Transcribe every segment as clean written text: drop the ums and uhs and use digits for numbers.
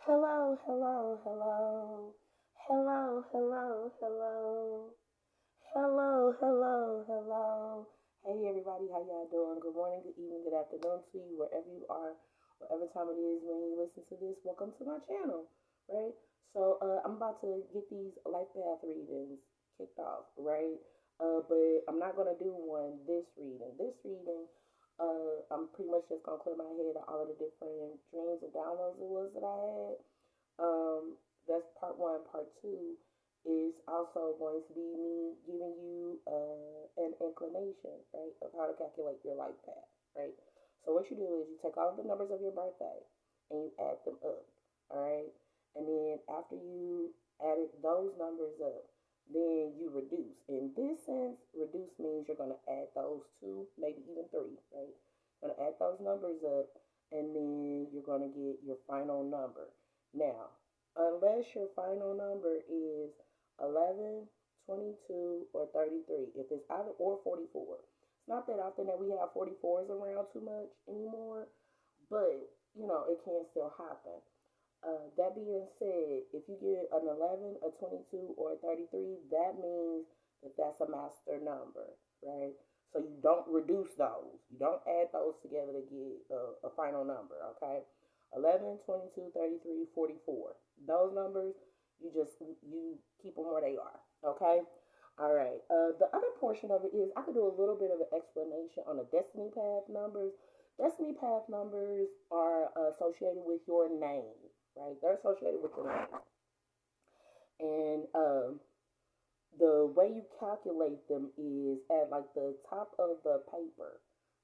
Hello, hello, hello. Hello, hello, hello. Hello, hello, hello. Hey everybody, how y'all doing? Good morning, good evening, good afternoon to you, wherever you are, whatever time it is when you listen to this. Welcome to my channel, right? So I'm about to get these life path readings kicked off, right? But I'm not gonna do one this reading. I'm pretty much just gonna clear my head of all of the different dreams and downloads it was that I had. That's part one. Part two is also going to be me giving you an inclination, right, of how to calculate your life path, right? So what you do is you take all of the numbers of your birthday and you add them up, all right? And then after you added those numbers up, then you reduce. In this sense, reduce means you're going to add those two, maybe even three, right? You're going to add those numbers up, and then you're going to get your final number. Now, unless your final number is 11, 22, or 33, if it's either or 44, it's not that often that we have 44s around too much anymore, but it can still happen. That being said, if you get an 11, a 22, or a 33, that means that that's a master number, right? So you don't reduce those. You don't add those together to get a final number, okay? 11, 22, 33, 44. Those numbers, you keep them where they are, okay? All right. The other portion of it is I could do a little bit of an explanation on the destiny path numbers. Destiny path numbers are associated with your name, right? They're associated with your name. And the way you calculate them is at like the top of the paper,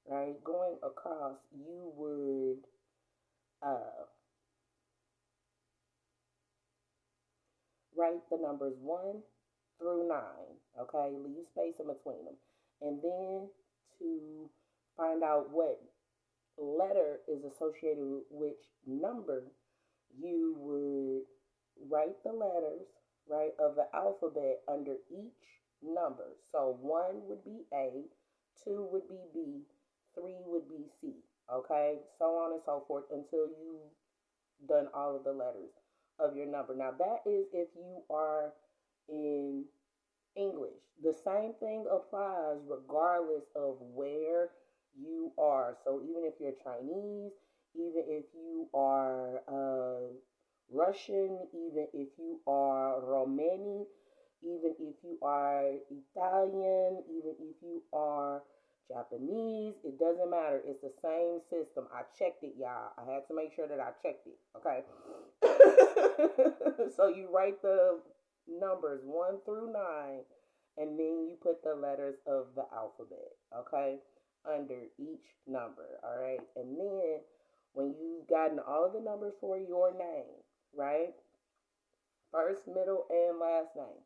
right? Going across, you would write the numbers 1 through 9, okay? Leave space in between them. And then to find out what letter is associated with which number, you would write the letters, right, of the alphabet under each number. So 1 would be A, 2 would be B, 3 would be C, okay? So on and so forth until you've done all of the letters of your number. Now, that is if you are in English. The same thing applies regardless of where you are. So even if you're Chinese, even if you are Russian, even if you are Romani, even if you are Italian, even if you are Japanese, it doesn't matter. It's the same system. I checked it, y'all. I had to make sure that I checked it. Okay. So you write the numbers 1 through 9, and then you put the letters of the alphabet, okay, under each number, all right? And then when you've gotten all of the numbers for your name, right? First, middle, and last name.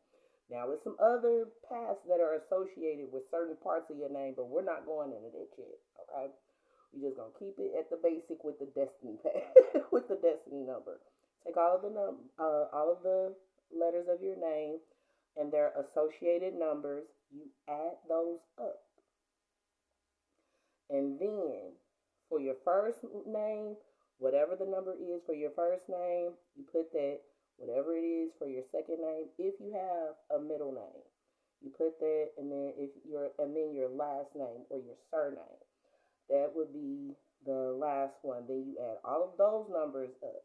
Now, with some other paths that are associated with certain parts of your name, but we're not going into that yet, okay? We're just gonna keep it at the basic with the destiny path, with the destiny number. Take all of the letters of your name and their associated numbers. You add those up, and then for your first name, whatever the number is for your first name, you put that. Whatever it is for your second name, if you have a middle name, you put that, and then your last name or your surname. That would be the last one. Then you add all of those numbers up,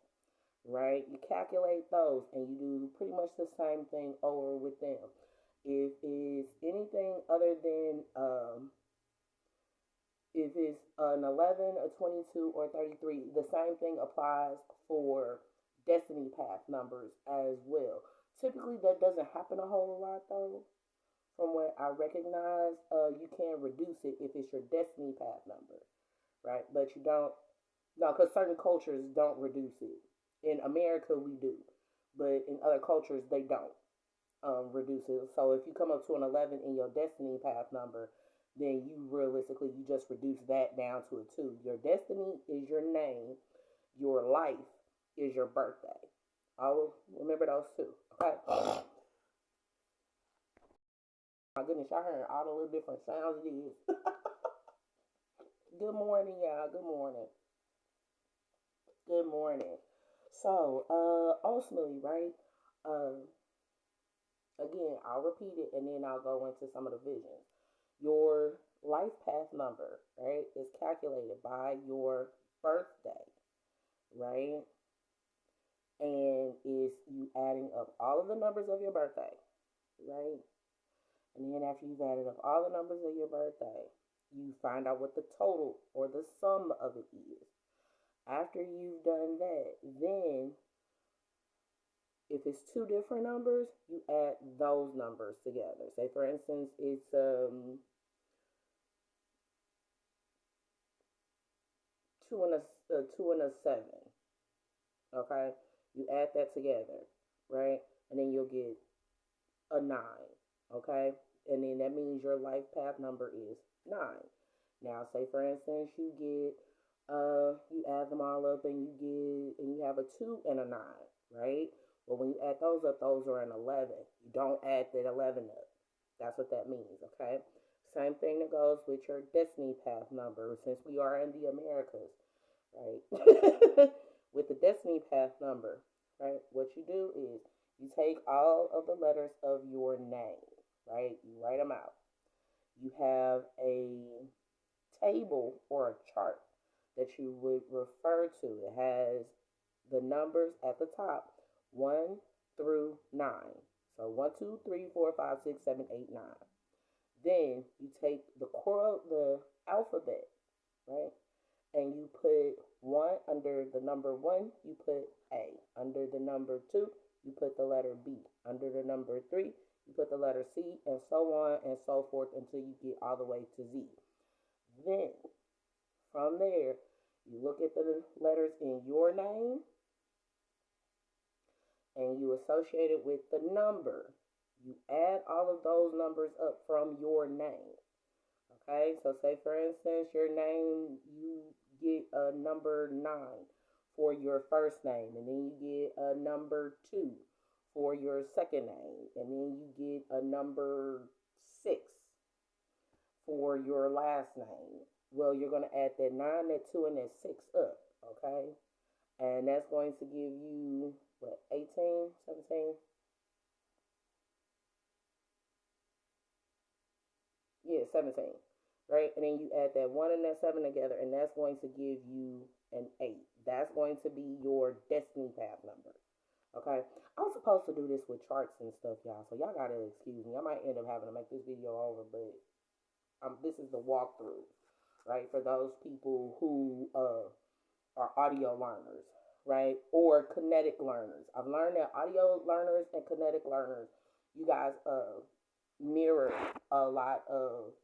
right? You calculate those, and you do pretty much the same thing over with them. If it's anything other than if it's an 11, a 22, or 33, the same thing applies for destiny path numbers as well. Typically, that doesn't happen a whole lot though. From what I recognize, you can reduce it if it's your destiny path number, right? But you don't, no, because certain cultures don't reduce it. In America, we do, but in other cultures, they don't reduce it. So if you come up to an 11 in your destiny path number, then you realistically you just reduce that down to a 2. Your destiny is your name. Your life is your birthday. I'll remember those two. Okay. My goodness, y'all hearing all the little different sounds it is. Good morning, y'all. Good morning. Good morning. So, ultimately, right? Uh, Again, I'll repeat it and then I'll go into some of the visions. Your life path number, right, is calculated by your birthday, right? And is you adding up all of the numbers of your birthday, right? And then after you've added up all the numbers of your birthday, you find out what the total or the sum of it is. After you've done that, then if it's two different numbers, you add those numbers together. Say for instance, it's 2 and a 7. Okay, you add that together, right? And then you'll get a 9. Okay, and then that means your life path number is 9. Now, say for instance, you add them all up and you have a 2 and a 9, right? Well, when you add those up, those are an 11. You don't add that 11 up. That's what that means, okay? Same thing that goes with your destiny path number, since we are in the Americas, right? With the destiny path number, right? What you do is you take all of the letters of your name, right? You write them out. You have a table or a chart that you would refer to. It has the numbers at the top, 1 through 9. So 1, 2, 3, 4, 5, 6, 7, 8, 9. Then you take the alphabet, right? And you put one under the number one, you put A. Under the number two, you put the letter B. Under the number three, you put the letter C, and so on and so forth until you get all the way to Z. Then from there, you look at the letters in your name and you associate it with the number. You add all of those numbers up from your name. Okay, so say for instance, your name, you get a number 9 for your first name, and then you get a number 2 for your second name, and then you get a number 6 for your last name. Well, you're going to add that 9, that 2, and that 6 up, okay? And that's going to give you, what, 18, 17? Yeah, 17, right? And then you add that 1 and that 7 together, and that's going to give you an 8. That's going to be your destiny path number, okay? I was supposed to do this with charts and stuff, y'all, so y'all gotta excuse me. I might end up having to make this video over, but this is the walkthrough, right? For those people who are audio learners, right? Or kinetic learners. I've learned that audio learners and kinetic learners, you guys mirror a lot of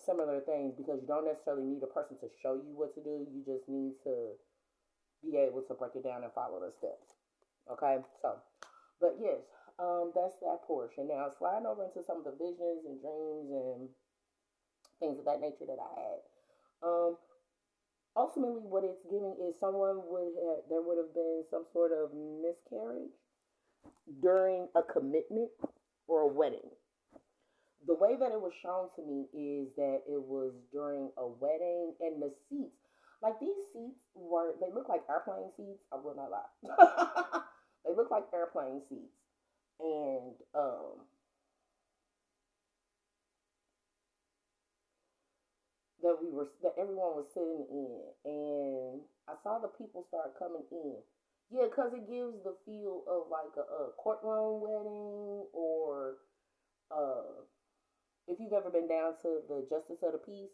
similar things because you don't necessarily need a person to show you what to do. You just need to be able to break it down and follow the steps. Okay, so, but yes, that's that portion. Now, sliding over into some of the visions and dreams and things of that nature that I had. Um, Ultimately, what it's giving is there would have been some sort of miscarriage during a commitment or a wedding. The way that it was shown to me is that it was during a wedding, and the seats, like these seats they look like airplane seats. I will not lie. They look like airplane seats. And that everyone was sitting in, and I saw the people start coming in. Yeah, because it gives the feel of like a courtroom wedding, or uh, if you've ever been down to the Justice of the Peace,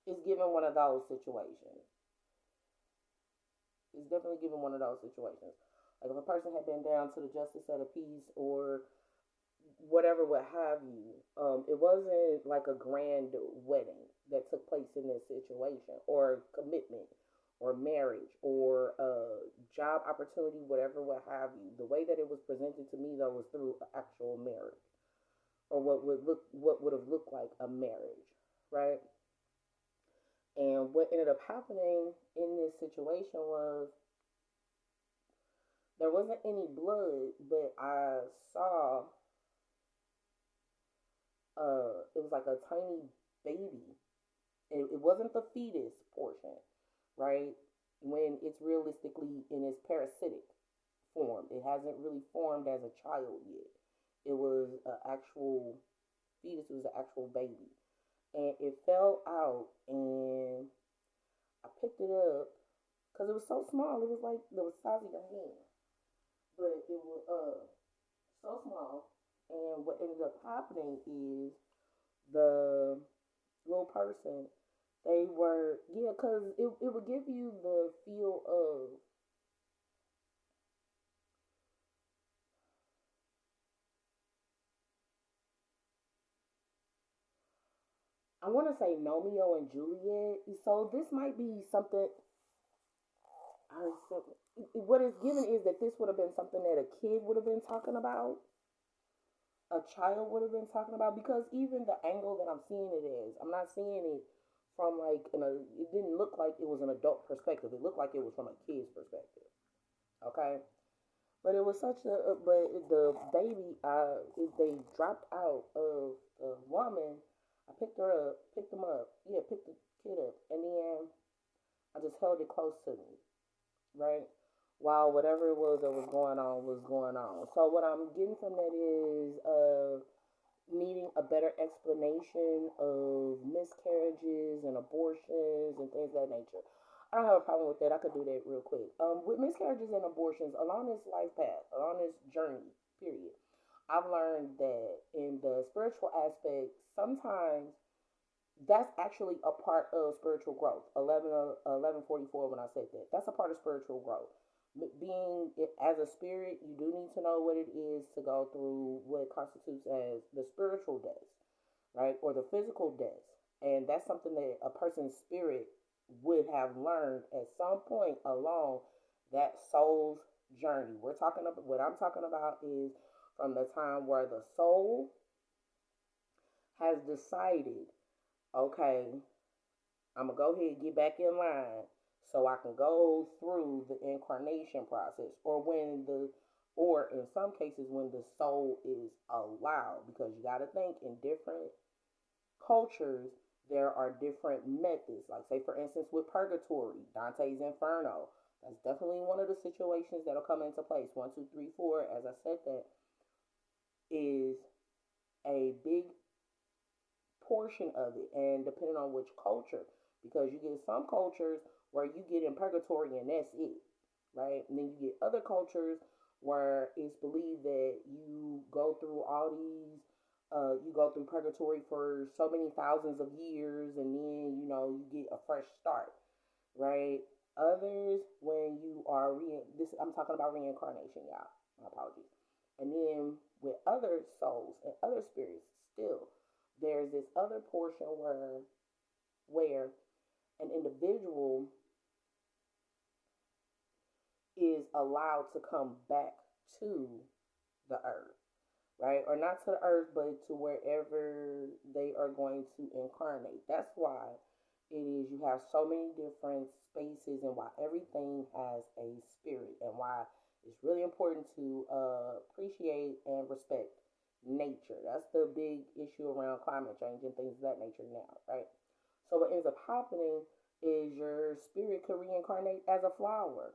it's given one of those situations. It's definitely given one of those situations. Like if a person had been down to the Justice of the Peace or whatever, what have you, it wasn't like a grand wedding that took place in this situation, or commitment, or marriage, or job opportunity, whatever, what have you. The way that it was presented to me though was through actual marriage, or what would have looked like a marriage, right? And what ended up happening in this situation was there wasn't any blood, but I saw it was like a tiny baby It wasn't the fetus portion, right? When it's realistically in its parasitic form, it hasn't really formed as a child yet. It was an actual fetus. It was an actual baby, and it fell out, and I picked it up because it was so small. It was like the size of your hand, but it was so small. And what ended up happening is the little person, they were, yeah, because it would give you the feel of, I want to say Romeo and Juliet. So this might be something. What it's given is that this would have been something that a kid would have been talking about, a child would have been talking about, because even the angle that I'm seeing it is, I'm not seeing it from like it didn't look like it was an adult perspective. It looked like it was from a kid's perspective. Okay, but it was such a but the baby, they dropped out of the woman. I picked her up, picked them up, yeah, picked the kid up, and then I just held it close to me, right? While whatever it was that was going on was going on. So what I'm getting from that is needing a better explanation of miscarriages and abortions and things of that nature. I don't have a problem with that. I could do that real quick. With miscarriages and abortions, along this life path, along this journey, period, I've learned that in the spiritual aspect, sometimes that's actually a part of spiritual growth. 1144 when I said that. That's a part of spiritual growth. Being as a spirit, you do need to know what it is to go through what constitutes as the spiritual death, right? Or the physical death. And that's something that a person's spirit would have learned at some point along that soul's journey. We're talking about, what I'm talking about is from the time where the soul has decided, okay, I'm gonna go ahead and get back in line so I can go through the incarnation process, or in some cases when the soul is allowed, because you got to think in different cultures there are different methods. Like say for instance with purgatory, Dante's Inferno. That's definitely one of the situations that'll come into place. One, two, three, four. As I said, that is a big portion of it, and depending on which culture, because you get some cultures where you get in purgatory and that's it, right? And then you get other cultures where it's believed that you go through all these, you go through purgatory for so many thousands of years, and then you get a fresh start, right? Others, when you are this, I'm talking about reincarnation, y'all. My apologies. And then with other souls and other spirits, still there's this other portion where an individual is allowed to come back to the earth, right? Or not to the earth, but to wherever they are going to incarnate. That's why it is you have so many different spaces, and why everything has a spirit, and why it's really important to appreciate and respect nature. That's the big issue around climate change and things of that nature now, right? So what ends up happening is your spirit could reincarnate as a flower,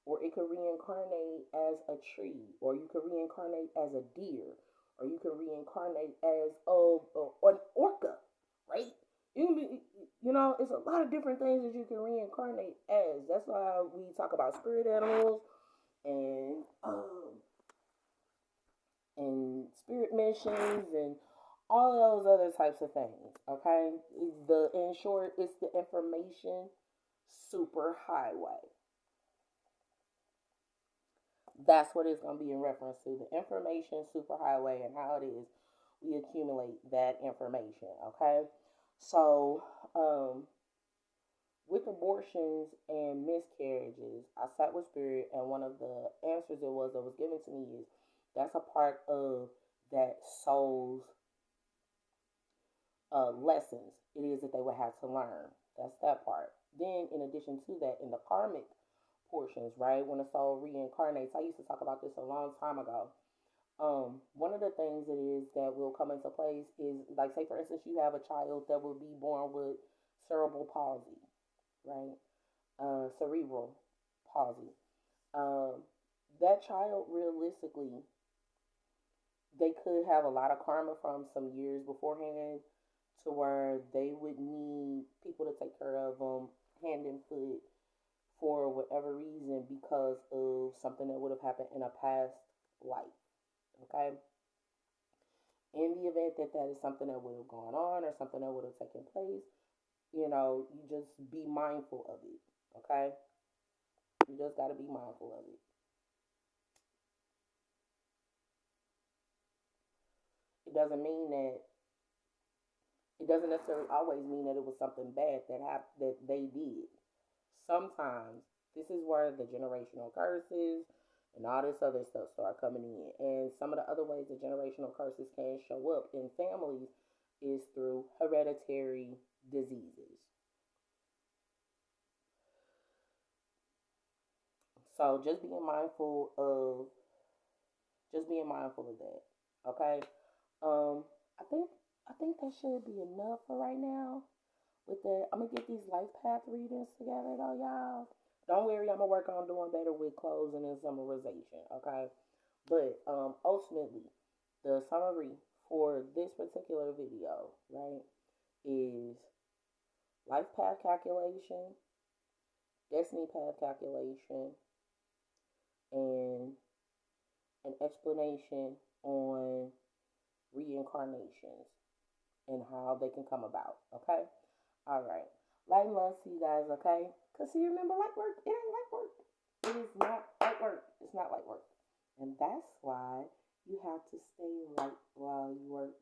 or it could reincarnate as a tree, or you could reincarnate as a deer, or you could reincarnate as an orca, right? You can be, it's a lot of different things that you can reincarnate as. That's why we talk about spirit animals and spirit missions and all of those other types of things. Okay, in short, it's the information super highway. That's what it's going to be in reference to, the information superhighway, and how it is we accumulate that information. Okay, so with abortions and miscarriages, I sat with spirit, and one of the answers that was given to me is that's a part of that soul's lessons it is that they would have to learn. That's that part. Then, in addition to that, in the karmic portions, right, when the soul reincarnates, I used to talk about this a long time ago. One of the things that will come into place is, like, say for instance, you have a child that will be born with cerebral palsy, right? Cerebral palsy. Um, that child realistically, they could have a lot of karma from some years beforehand to where they would need people to take care of them hand and foot for whatever reason because of something that would have happened in a past life. Okay? In the event that that is something that would have gone on or something that would have taken place, you just be mindful of it. Okay? You just got to be mindful of it. It doesn't mean that it doesn't necessarily always mean that it was something bad that they did. Sometimes this is where the generational curses and all this other stuff start coming in. And some of the other ways that generational curses can show up in families is through hereditary diseases. So just being mindful of that. Okay. Um, I think I think that should be enough for right now. With that, I'm gonna get these life path readings together though, y'all. Don't worry, I'm gonna work on doing better with closing and summarization. Okay. But ultimately, the summary for this particular video, right, is life path calculation, destiny path calculation, and an explanation on reincarnations and how they can come about. Okay? All right. Light and love to you guys, okay? Because see, remember, light work, it ain't light work. It is not light work. It's not light work. And that's why you have to stay light while you work.